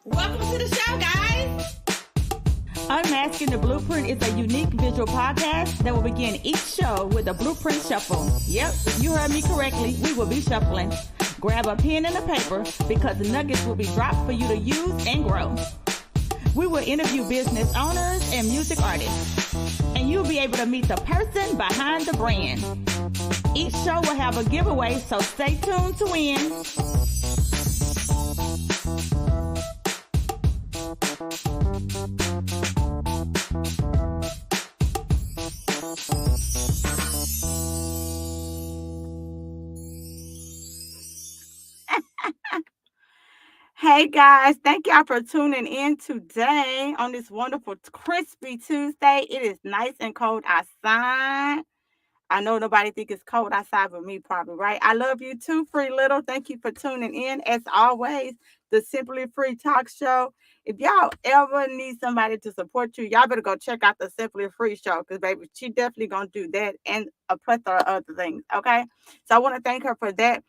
Welcome to the show, guys. Unmasking the Blueprint is a unique visual podcast that will begin each show with a blueprint shuffle. Yep, you heard me correctly. We will be shuffling. Grab a pen and a paper because the nuggets will be dropped for you to use and grow. We will interview business owners and music artists, and you'll be able to meet the person behind the brand. Each show will have a giveaway, so stay tuned to win. Hey guys, thank y'all for tuning in today on this wonderful crispy Tuesday. It is nice and cold outside. I know nobody think it's cold outside but me probably, right? I love you too, Free Little. Thank you for tuning in. As always, the Simply Free Talk Show. If y'all ever need somebody to support you, y'all better go check out the Simply Free Show because, baby, she definitely going to do that and a plethora of other things, okay? So I want to thank her for that.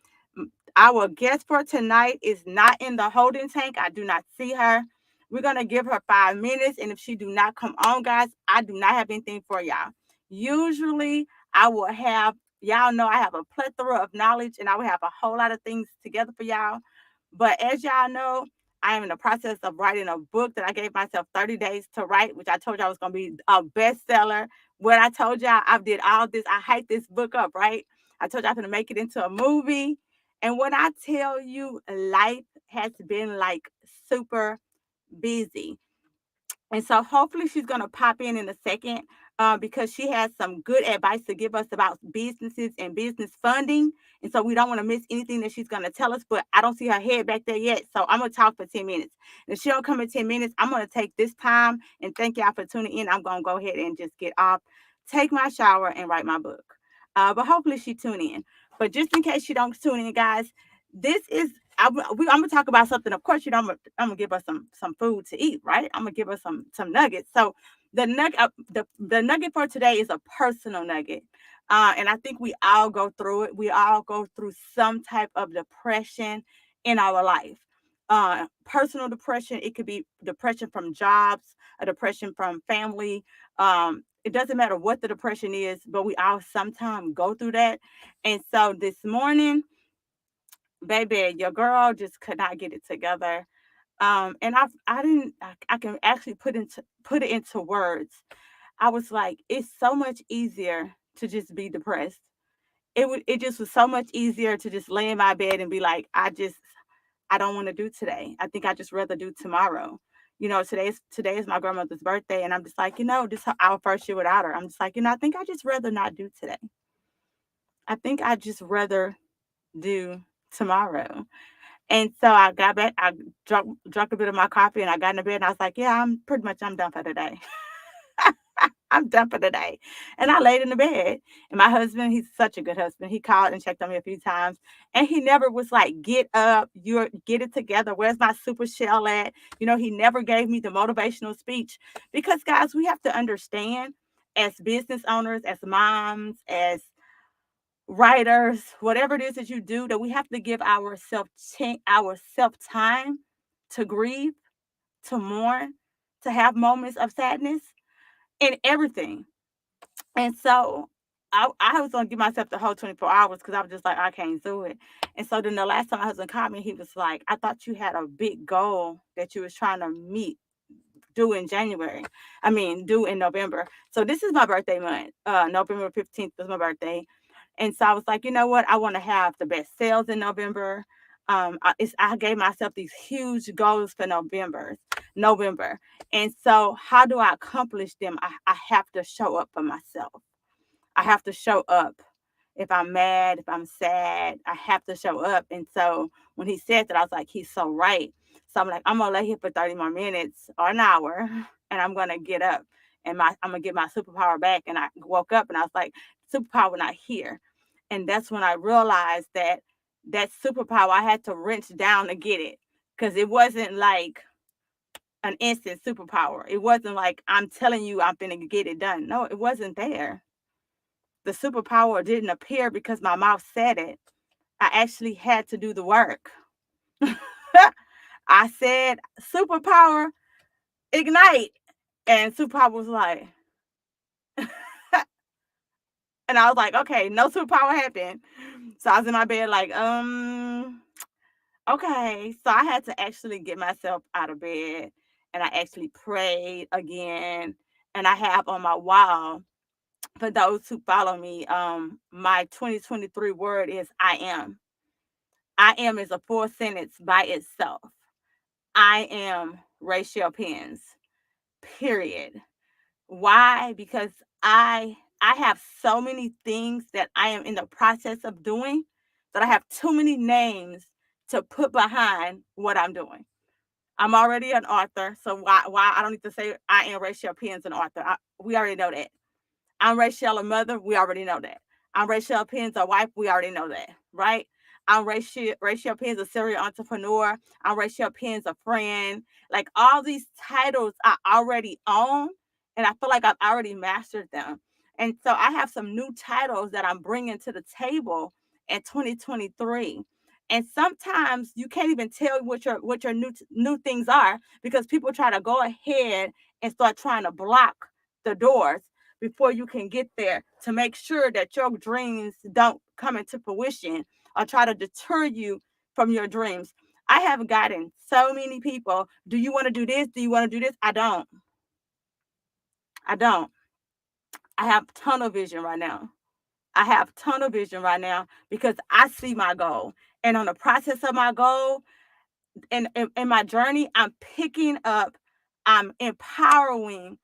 Our guest for tonight is not in the holding tank. I do not see her. We're going to give her 5 minutes, and if she do not come on, guys, I do not have anything for y'all. Usually, I will have, y'all know I have a plethora of knowledge, and I will have a whole lot of things together for y'all. But as y'all know, I am in the process of writing a book that I gave myself 30 days to write, which I told y'all was going to be a bestseller. What I told y'all, I did all this. I hyped this book up, right? I told y'all I'm going to make it into a movie. And when I tell you, life has been like super busy. And so hopefully she's going to pop in a second because she has some good advice to give us about businesses and business funding. And so we don't want to miss anything that she's going to tell us, but I don't see her head back there yet. So I'm going to talk for 10 minutes. And if she don't come in 10 minutes, I'm going to take this time and thank y'all for tuning in. I'm going to go ahead and just get off, take my shower, and write my book. But hopefully she tune in. But just in case you don't tune in, guys, this is I'm gonna talk about something. Of course, I'm gonna give us some food to eat, right? I'm gonna give us some nuggets. So the nugget for today is a personal nugget, and I think we all go through it. We all go through some type of depression in our life. Personal depression. It could be depression from jobs, a depression from family. It doesn't matter what the depression is, but we all sometimes go through that. And so this morning, baby, your girl just could not get it together. And I can actually put it into words. I was like, it's so much easier to just be depressed. It just was so much easier to just lay in my bed and be like, I don't want to do today. I think I just rather do tomorrow. Today is my grandmother's birthday, and I'm just like, this is our first year without her. I'm just like, I think I just rather not do today. I think I just rather do tomorrow. And so I got back, I drunk a bit of my coffee, and I got in the bed, and I was like, yeah, I'm done for today. I'm done for today. And I laid in the bed. And my husband, he's such a good husband. He called and checked on me a few times. And he never was like, get up, get it together. Where's my super shell at? He never gave me the motivational speech. Because, guys, we have to understand as business owners, as moms, as writers, whatever it is that you do, that we have to give ourselves time to grieve, to mourn, to have moments of sadness in everything. And so I was going to give myself the whole 24 hours because I was just like, I can't do it. And so then the last time my husband called me, he was like, I thought you had a big goal that you was trying to meet, due in November. So this is my birthday month. November 15th is my birthday. And so I was like, you know what? I want to have the best sales in November. I gave myself these huge goals for November. And so how do I accomplish them? I have to show up for myself. I have to show up. If I'm mad, if I'm sad, I have to show up. And so when he said that, I was like, he's so right. So I'm like, I'm going to lay here for 30 more minutes or an hour, and I'm going to get up, and I'm going to get my superpower back. And I woke up, and I was like, superpower not here. And that's when I realized that superpower, I had to wrench down to get it, because it wasn't like an instant superpower. It wasn't like I'm telling you I'm going to get it done. No, it wasn't there. The superpower didn't appear because my mouth said it. I actually had to do the work. I said, superpower, ignite. And superpower was like, and I was like, okay, no superpower happened. So I was in my bed like, okay. So I had to actually get myself out of bed and I actually prayed again. And I have on my wall, for those who follow me, my 2023 word is I am. I am is a full sentence by itself. I am Rachel Pens, period. Why? Because I have so many things that I am in the process of doing that I have too many names to put behind what I'm doing. I'm already an author, so why I don't need to say I am Rachel Pens an author. We already know that. I'm Rachel a mother. We already know that. I'm Rachel Pens a wife. We already know that, right? I'm Rachel Pens a serial entrepreneur. I'm Rachel Pens a friend. Like all these titles I already own, and I feel like I've already mastered them. And so I have some new titles that I'm bringing to the table in 2023. And sometimes you can't even tell what your new things are because people try to go ahead and start trying to block the doors before you can get there to make sure that your dreams don't come into fruition or try to deter you from your dreams. I have gotten so many people, do you want to do this? Do you want to do this? I don't. I don't. I have tunnel vision right now. I have tunnel vision right now because I see my goal. And on the process of my goal, in my journey, I'm picking up, I'm empowering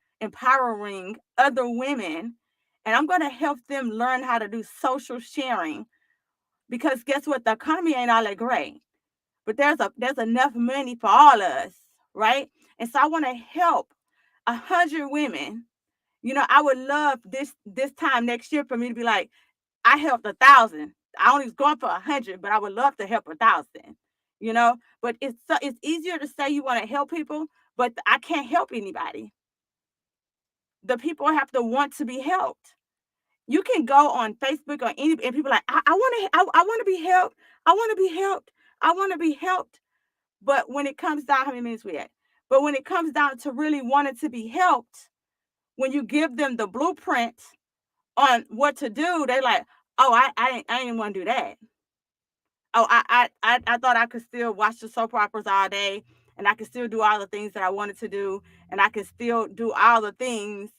other women, and I'm going to help them learn how to do social sharing because guess what? The economy ain't all that great, but there's enough money for all of us, right? And so I want to help 100 women. I would love this time next year for me to be like, I helped 1,000. I only was going for 100, but I would love to help 1,000. But it's easier to say you want to help people, but I can't help anybody. The people have to want to be helped. You can go on Facebook or any and people are like, I want to be helped. I want to be helped. I want to be helped. But when it comes down, how many minutes we at? But when it comes down to really wanting to be helped, when you give them the blueprint on what to do, they're like, oh, I didn't want to do that. Oh, I thought I could still watch the soap operas all day and I could still do all the things that I wanted to do and I could still do all the things,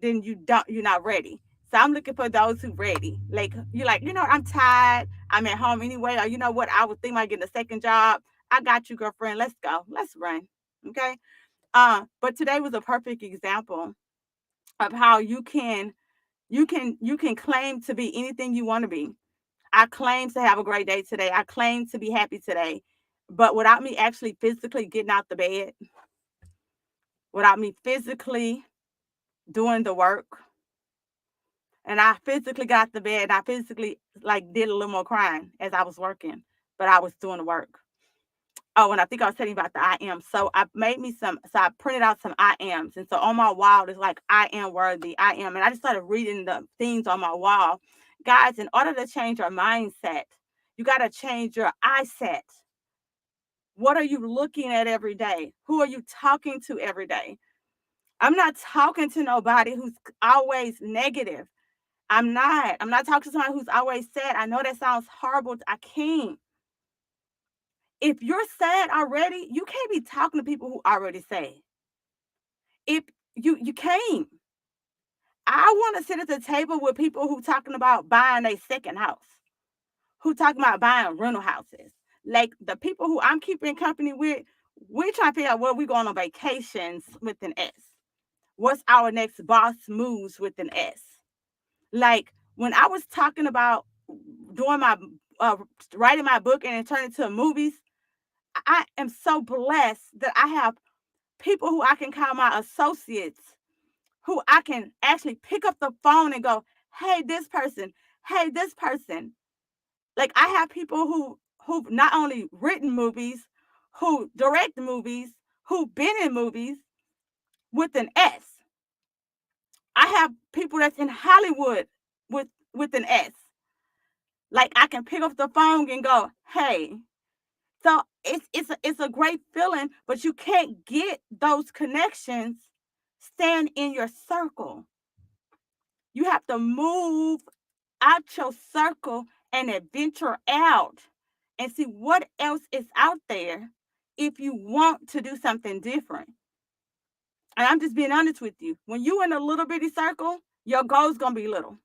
then you're not ready. So I'm looking for those who ready. Like you're like, I'm tired. I'm at home anyway. Or you know what? I would think about getting a second job. I got you, girlfriend. Let's go. Let's run. Okay. But today was a perfect example of how you can claim to be anything you want to be. I claim to have a great day today. I claim to be happy today. But without me actually physically getting out the bed, without me physically doing the work, and I physically got the bed, and I physically like did a little more crying as I was working, but I was doing the work. Oh, and I think I was telling you about the I am. So I printed out some I ams. And so on my wall, it's like, I am worthy, I am. And I just started reading the things on my wall. Guys, in order to change your mindset, you got to change your eye set. What are you looking at every day? Who are you talking to every day? I'm not talking to nobody who's always negative. I'm not talking to somebody who's always sad. I know that sounds horrible. I can't. If you're sad already, you can't be talking to people who already sad. If you can't. I want to sit at the table with people who talking about buying a second house, who talking about buying rental houses. Like the people who I'm keeping company with, we're trying to figure out where we're going on vacations with an S. What's our next boss moves with an S? Like when I was talking about doing my uh, writing my book and it turned into movies, I am so blessed that I have people who I can call my associates, who I can actually pick up the phone and go, hey, this person, hey, this person. Like I have people who've not only written movies, who direct movies, who've been in movies with an S. I have people that's in Hollywood with an S. Like I can pick up the phone and go, hey. So it's a great feeling, but you can't get those connections staying in your circle. You have to move out your circle and adventure out and see what else is out there if you want to do something different. And I'm just being honest with you. When you in a little bitty circle, your goal's gonna be little.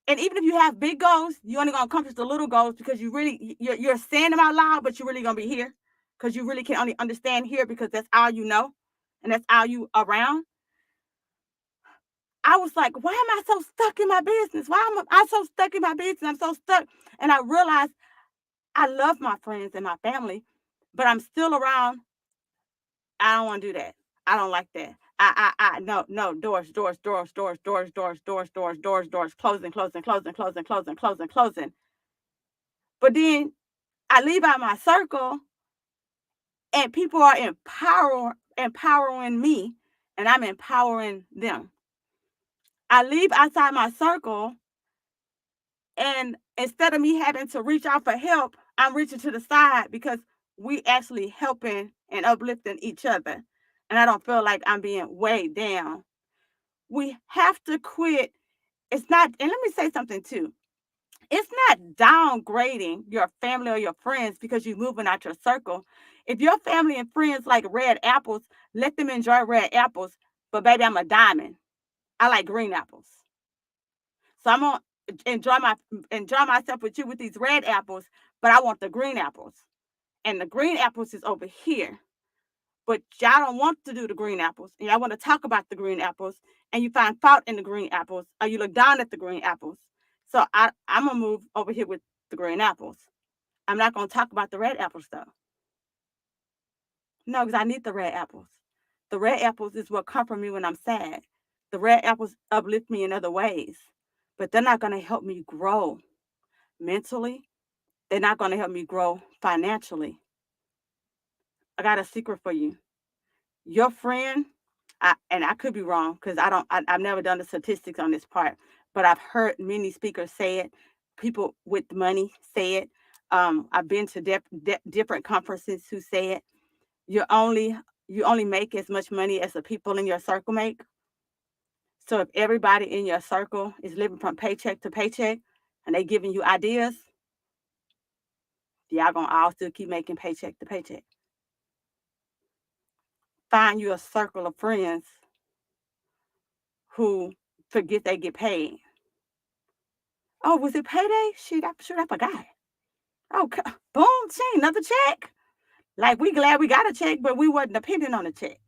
And even if you have big goals, you're only gonna accomplish the little goals because you're saying them out loud, but you're really gonna be here because you really can only understand here because that's all you know and that's all you around. I was like, why am I so stuck in my business? Why am I so stuck in my business? I'm so stuck. And I realized I love my friends and my family, but I'm still around. I don't want to do that. I don't like that. No, no, doors, closing, closing, closing, closing, closing, closing, closing. But then I leave out my circle and people are empowering me and I'm empowering them. I leave outside my circle and instead of me having to reach out for help, I'm reaching to the side because we actually helping and uplifting each other. And I don't feel like I'm being weighed down. We have to quit. It's not, and let me say something too. It's not downgrading your family or your friends because you're moving out your circle. If your family and friends like red apples, let them enjoy red apples. But baby, I'm a diamond. I like green apples. So I'm gonna enjoy myself with you with these red apples, but I want the green apples. And the green apples is over here. But y'all don't want to do the green apples. And y'all want to talk about the green apples and you find fault in the green apples or you look down at the green apples. So I'm gonna move over here with the green apples. I'm not gonna talk about the red apples though. No, because I need the red apples. The red apples is what comfort me when I'm sad. The red apples uplift me in other ways, but they're not gonna help me grow mentally. They're not gonna help me grow financially. I got a secret for you. Your friend, and I could be wrong because I've never done the statistics on this part, but I've heard many speakers say it. People with money say it. I've been to different conferences who say it. You only you only make as much money as the people in your circle make. So if everybody in your circle is living from paycheck to paycheck and they giving you ideas, y'all gonna all still keep making paycheck to paycheck. Find you a circle of friends who forget they get paid. Oh, was it payday? Shoot, I forgot. Oh, boom, ching, another check. Like we glad we got a check, but we wasn't depending on a check.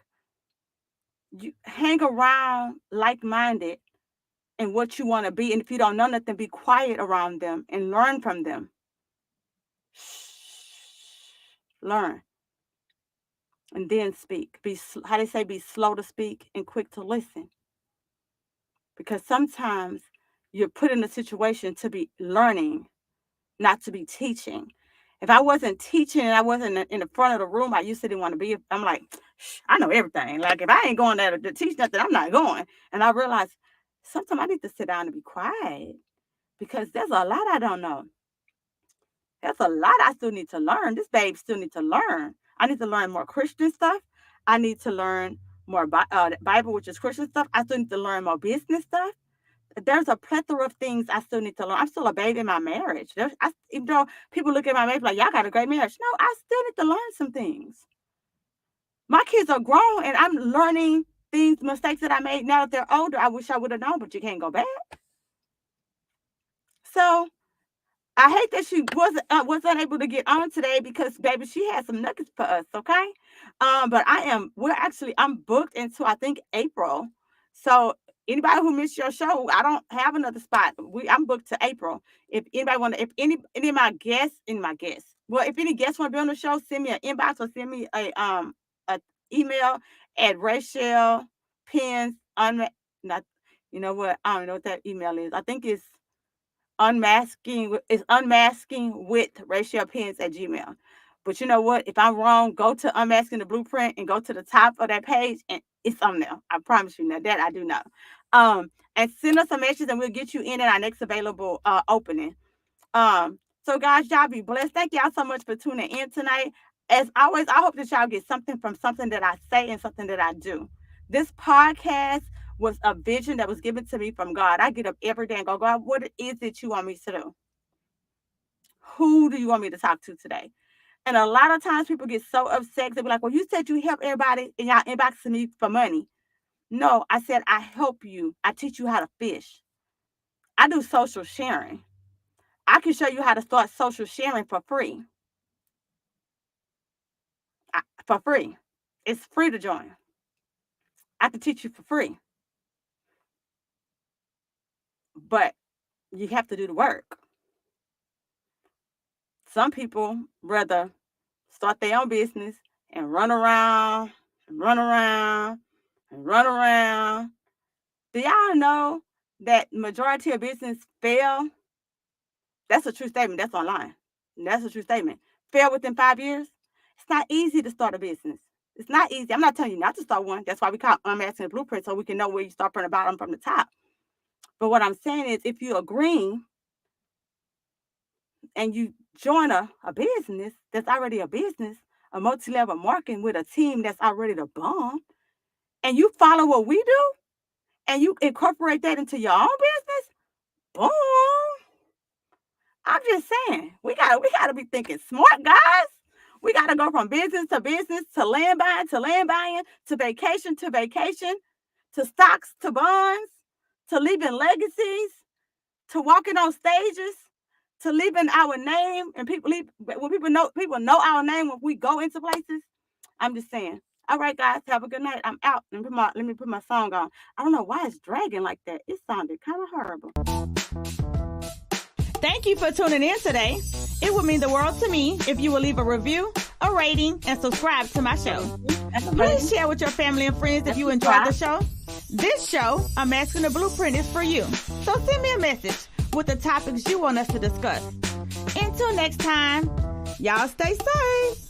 You hang around like-minded and what you want to be, and if you don't know nothing, be quiet around them and learn from them. Shh. Learn and then speak. How they say, be slow to speak and quick to listen. Because sometimes you're put in a situation to be learning, not to be teaching. If I wasn't teaching and I wasn't in the front of the room, I used to didn't want to be. I'm like, I know everything. Like if I ain't going there to teach nothing, I'm not going. And I realized sometimes I need to sit down and be quiet because there's a lot I don't know. There's a lot I still need to learn. This babe still need to learn. I need to learn more Christian stuff. I need to learn more Bible, which is Christian stuff. I still need to learn more business stuff. There's a plethora of things I still need to learn. I'm still a baby in my marriage. Even though people look at my marriage like, y'all got a great marriage. No, I still need to learn some things. My kids are grown and I'm learning things, mistakes that I made now that they're older. I wish I would have known, but you can't go back. So I hate that she was unable to get on today because baby, she had some nuggets for us, okay? But I'm booked into I think April. So anybody who missed your show, I don't have another spot. I'm booked to April. If anybody want to, if any of my guests, well, if any guests want to be on the show, send me an inbox or send me a email at Rachel Pins not you know what? I don't know what that email is. I think it's unmasking with ratiopins at Gmail. But you know what? If I'm wrong, go to Unmasking the Blueprint and go to the top of that page and it's on there. I promise you now that I do know. And send us a message and we'll get you in at our next available opening. So, guys, y'all be blessed. Thank y'all so much for tuning in tonight. As always, I hope that y'all get something from something that I say and something that I do. This podcast was a vision that was given to me from God. I get up every day and go, God, what is it you want me to do? Who do you want me to talk to today? And a lot of times people get so upset. They be like, well, you said you help everybody and y'all inboxing me for money. No, I said, I help you. I teach you how to fish. I do social sharing. I can show you how to start social sharing for free. For free. It's free to join. I can teach you for free. But you have to do the work. Some people rather start their own business and run around and run around and run around. Do y'all know that majority of business fail? That's a true statement. That's online. That's a true statement. Fail within 5 years? It's not easy to start a business. It's not easy. I'm not telling you not to start one. That's why we call unmasking the blueprint, so we can know where you start from the bottom, from the top. But what I'm saying is, if you agree and you join a business that's already a business, a multi-level marketing with a team that's already the bomb, and you follow what we do, and you incorporate that into your own business, boom. I'm just saying, we gotta be thinking smart, guys. We gotta go from business, to land buying, to vacation, to stocks, to bonds, to leaving legacies, to walking on stages, to leaving our name. And when people know our name when we go into places. I'm just saying. All right, guys, have a good night. I'm out. Let me put my song on. I don't know why it's dragging like that. It sounded kind of horrible. Thank you for tuning in today. It would mean the world to me if you will leave a review, a rating, and subscribe to my show. Please share with your family and friends if you enjoyed the show. This show, Unmasking the Blueprint, is for you. So send me a message with the topics you want us to discuss. Until next time, y'all stay safe.